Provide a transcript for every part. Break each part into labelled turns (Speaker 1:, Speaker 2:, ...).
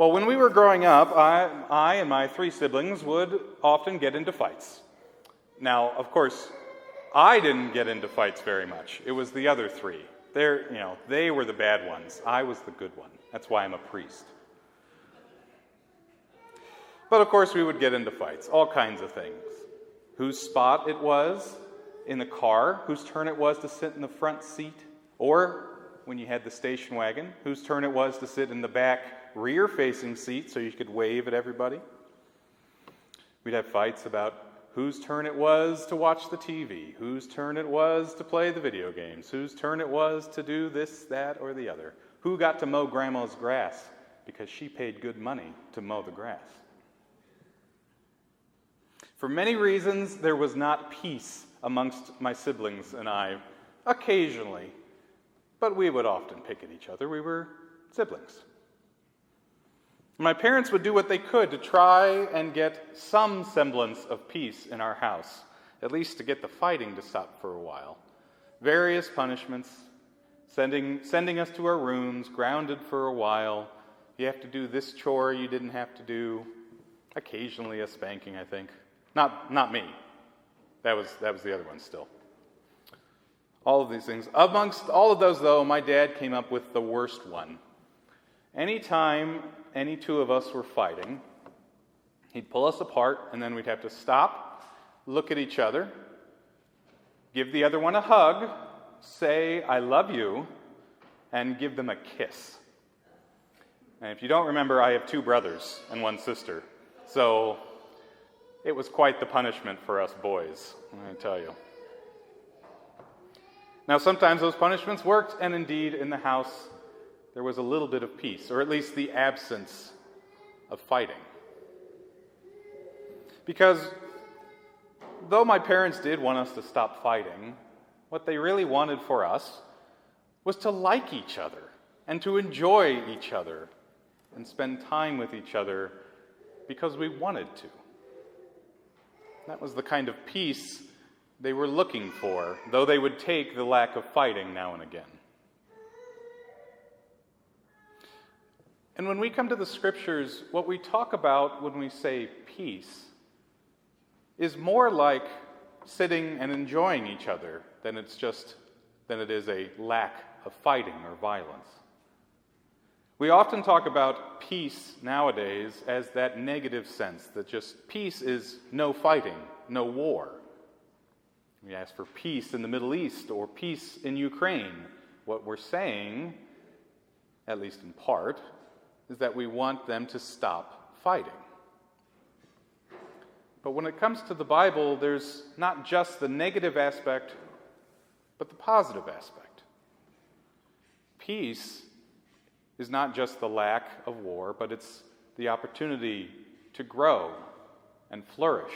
Speaker 1: Well, when we were growing up, I and my three siblings would often get into fights. Now, of course, I didn't get into fights very much. It was the other three. They were the bad ones. I was the good one. That's why I'm a priest. But of course, we would get into fights, all kinds of things. Whose spot it was in the car, whose turn it was to sit in the front seat, or when you had the station wagon, whose turn it was to sit in the back rear-facing seat so you could wave at everybody. We'd have fights about whose turn it was to watch the TV, whose turn it was to play the video games, whose turn it was to do this, that, or the other. Who got to mow Grandma's grass because she paid good money to mow the grass. For many reasons, there was not peace amongst my siblings and I, occasionally, but we would often pick at each other. We were siblings. My parents would do what they could to try and get some semblance of peace in our house, at least to get the fighting to stop for a while. Various punishments, sending us to our rooms, grounded for a while. You have to do this chore you didn't have to do. Occasionally a spanking, I think. Not me. That was the other one still. All of these things. Amongst all of those, though, my dad came up with the worst one. Anytime any two of us were fighting, he'd pull us apart, and then we'd have to stop, look at each other, give the other one a hug, say, "I love you," and give them a kiss. And if you don't remember, I have two brothers and one sister, so it was quite the punishment for us boys, I tell you. Now, sometimes those punishments worked, and indeed, in the house, there was a little bit of peace, or at least the absence of fighting. Because though my parents did want us to stop fighting, what they really wanted for us was to like each other and to enjoy each other and spend time with each other because we wanted to. That was the kind of peace they were looking for, though they would take the lack of fighting now and again. And when we come to the Scriptures, what we talk about when we say peace is more like sitting and enjoying each other than it is a lack of fighting or violence. We often talk about peace nowadays as that negative sense, that just peace is no fighting, no war. We ask for peace in the Middle East or peace in Ukraine. What we're saying, at least in part, is that we want them to stop fighting. But when it comes to the Bible, there's not just the negative aspect, but the positive aspect. Peace is not just the lack of war, but it's the opportunity to grow and flourish.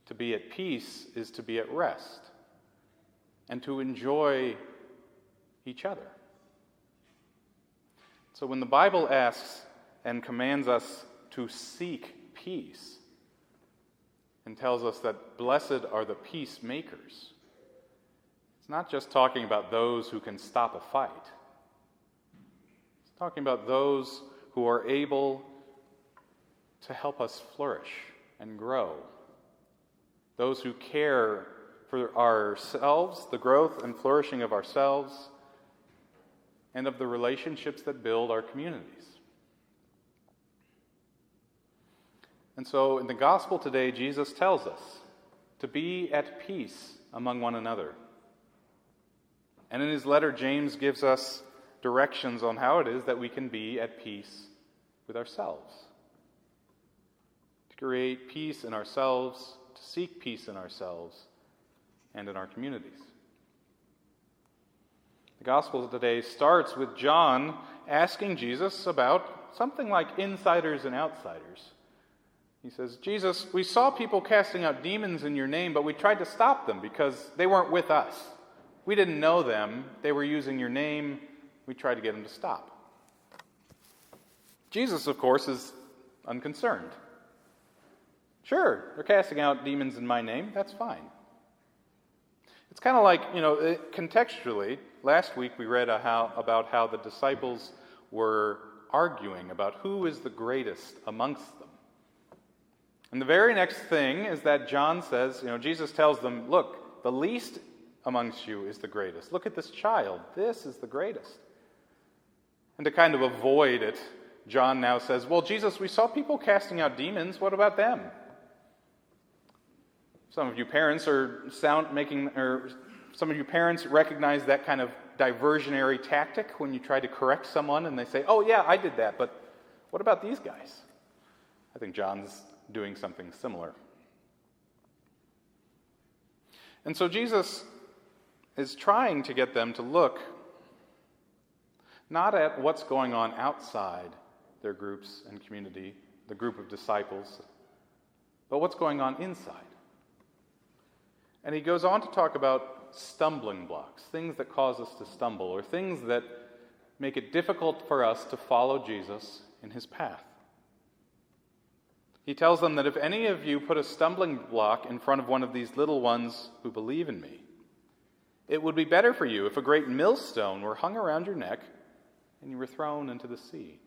Speaker 1: To be at peace is to be at rest and to enjoy each other. So when the Bible asks and commands us to seek peace and tells us that blessed are the peacemakers, it's not just talking about those who can stop a fight. It's talking about those who are able to help us flourish and grow. Those who care for ourselves, the growth and flourishing of ourselves, and of the relationships that build our communities. And so in the gospel today, Jesus tells us to be at peace among one another. And in his letter, James gives us directions on how it is that we can be at peace with ourselves. To create peace in ourselves, to seek peace in ourselves and in our communities. The gospel today starts with John asking Jesus about something like insiders and outsiders. He says, "Jesus, we saw people casting out demons in your name, but we tried to stop them because they weren't with us. We didn't know them. They were using your name. We tried to get them to stop." Jesus, of course, is unconcerned. Sure, they're casting out demons in my name. That's fine. It's kind of like, contextually, last week we read about how the disciples were arguing about who is the greatest amongst them. And the very next thing is that John says, Jesus tells them, look, the least amongst you is the greatest. Look at this child. This is the greatest. And to kind of avoid it, John now says, well, Jesus, we saw people casting out demons. What about them? Some of you parents recognize that kind of diversionary tactic when you try to correct someone and they say, oh yeah, I did that, but what about these guys? I think John's doing something similar. And so Jesus is trying to get them to look not at what's going on outside their groups and community, the group of disciples, but what's going on inside. And he goes on to talk about stumbling blocks, things that cause us to stumble, or things that make it difficult for us to follow Jesus in his path. He tells them that if any of you put a stumbling block in front of one of these little ones who believe in me, it would be better for you if a great millstone were hung around your neck and you were thrown into the sea.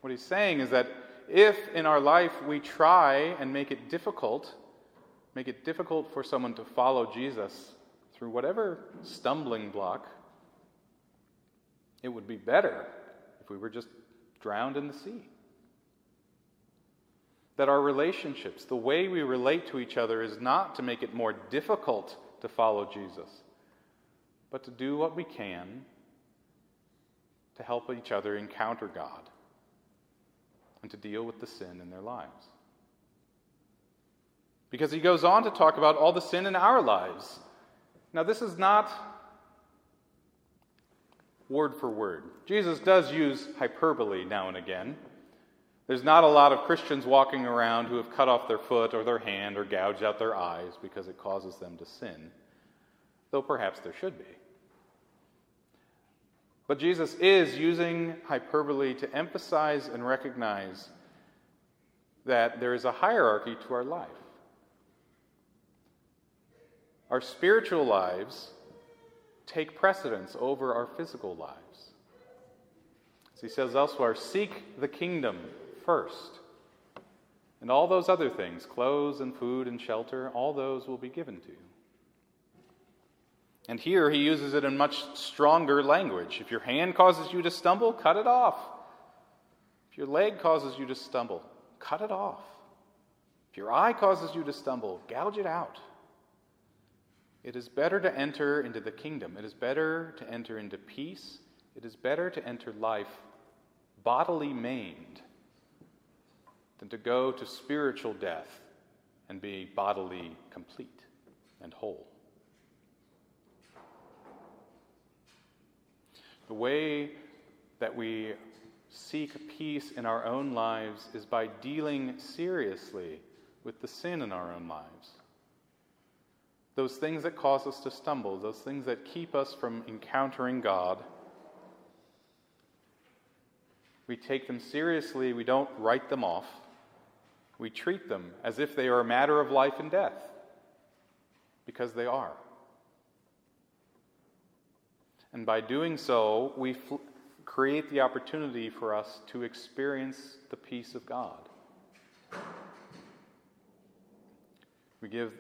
Speaker 1: What he's saying is that if in our life we try and make it difficult for someone to follow Jesus through whatever stumbling block, it would be better if we were just drowned in the sea. That our relationships, the way we relate to each other, is not to make it more difficult to follow Jesus, but to do what we can to help each other encounter God and to deal with the sin in their lives. Because he goes on to talk about all the sin in our lives. Now, this is not word for word. Jesus does use hyperbole now and again. There's not a lot of Christians walking around who have cut off their foot or their hand or gouged out their eyes because it causes them to sin, though perhaps there should be. But Jesus is using hyperbole to emphasize and recognize that there is a hierarchy to our life. Our spiritual lives take precedence over our physical lives. As he says elsewhere, seek the kingdom first. And all those other things, clothes and food and shelter, all those will be given to you. And here he uses it in much stronger language. If your hand causes you to stumble, cut it off. If your leg causes you to stumble, cut it off. If your eye causes you to stumble, gouge it out. It is better to enter into the kingdom. It is better to enter into peace. It is better to enter life bodily maimed than to go to spiritual death and be bodily complete and whole. The way that we seek peace in our own lives is by dealing seriously with the sin in our own lives. Those things that cause us to stumble, those things that keep us from encountering God, we take them seriously. We don't write them off. We treat them as if they are a matter of life and death, because they are. And by doing so, we create the opportunity for us to experience the peace of God. We give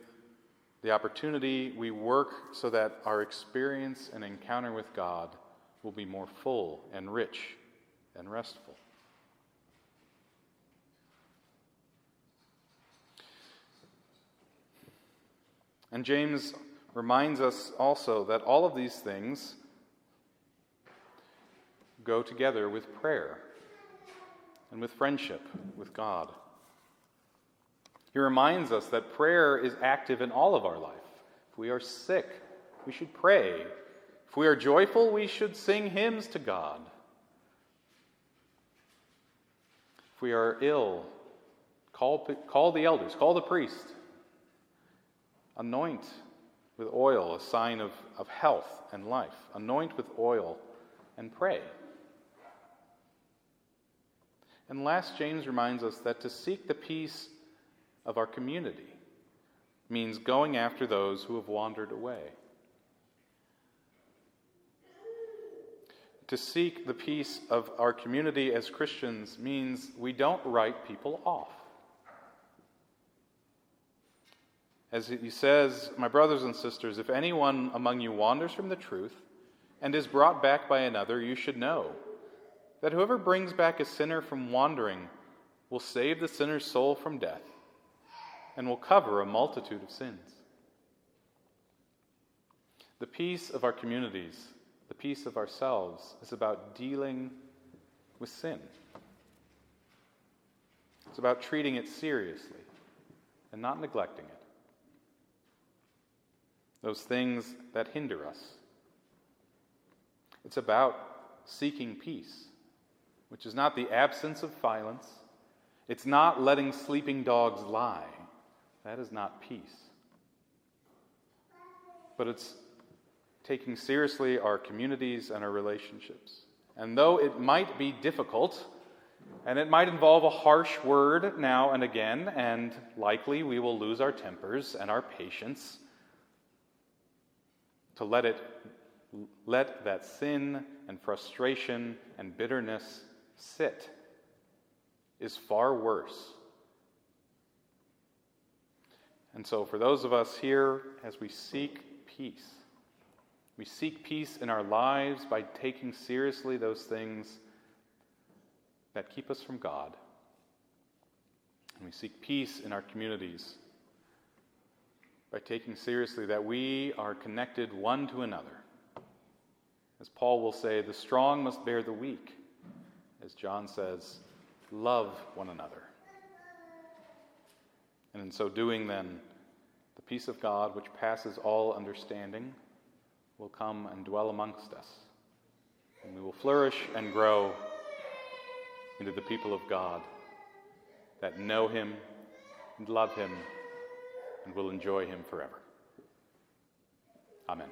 Speaker 1: the opportunity, we work so that our experience and encounter with God will be more full and rich and restful. And James reminds us also that all of these things go together with prayer and with friendship with God. He reminds us that prayer is active in all of our life. If we are sick, we should pray. If we are joyful, we should sing hymns to God. If we are ill, call the elders, call the priest. Anoint with oil, a sign of health and life. Anoint with oil and pray. And last, James reminds us that to seek the peace of our community means going after those who have wandered away. To seek the peace of our community as Christians means we don't write people off. As he says, "My brothers and sisters, if anyone among you wanders from the truth and is brought back by another, you should know that whoever brings back a sinner from wandering will save the sinner's soul from death and will cover a multitude of sins." The peace of our communities, the peace of ourselves, is about dealing with sin. It's about treating it seriously and not neglecting it. Those things that hinder us. It's about seeking peace, which is not the absence of violence. It's not letting sleeping dogs lie. That is not peace. But it's taking seriously our communities and our relationships. And though it might be difficult, and it might involve a harsh word now and again, and likely we will lose our tempers and our patience, to let that sin and frustration and bitterness sit is far worse. And so for those of us here, as we seek peace in our lives by taking seriously those things that keep us from God. And we seek peace in our communities by taking seriously that we are connected one to another. As Paul will say, the strong must bear the weak. As John says, love one another. And in so doing, then, the peace of God, which passes all understanding, will come and dwell amongst us. And we will flourish and grow into the people of God that know Him and love Him and will enjoy Him forever. Amen.